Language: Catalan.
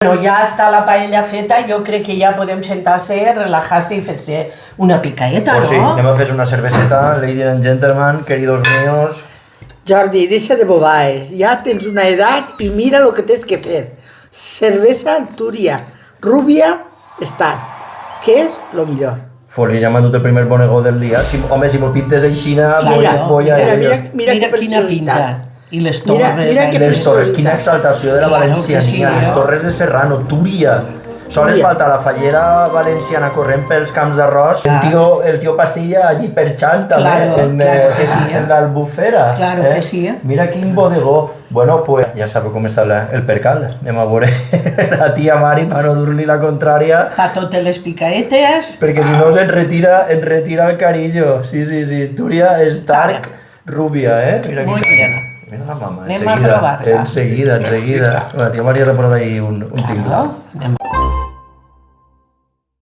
Bueno, ja està la paella feta, jo crec que ja podem sentar-se, relajar-se i fer-se una picaeta, no? Pues sí, anem a fer una cerveseta, ladies and gentlemen, queridos míos. Jordi, deixa de bobaes, ja tens una edat i mira el que tens que fer. Cervesa TURIA STARK, que és el millor. Foli, ja m'ha dut el primer bonegó del dia. Home, si m'ho pintes aixina, voy a ello. Mira quina pinta. I les torres. Les torres, quina exaltació de la valenciania, les torres de Serrano, TURIA. Sols falta la fallera valenciana corrent pels camps d'arròs. El tio Pastilla allí perxant també, en l'albufera. Claro que sí. Mira quin bodegó. Bueno, pues ja sabeu com està el percal. Anem a veure la tia Mari per no dur-li la contrària. Pa totes les picaetes. Perquè si no se'n retira el carillo. Sí, TURIA STARK RUBIA, Mira Muy bien. Mira la mamá, Anem a provar-la. enseguida. La tia Maria s'ha posat ahí un tinglao.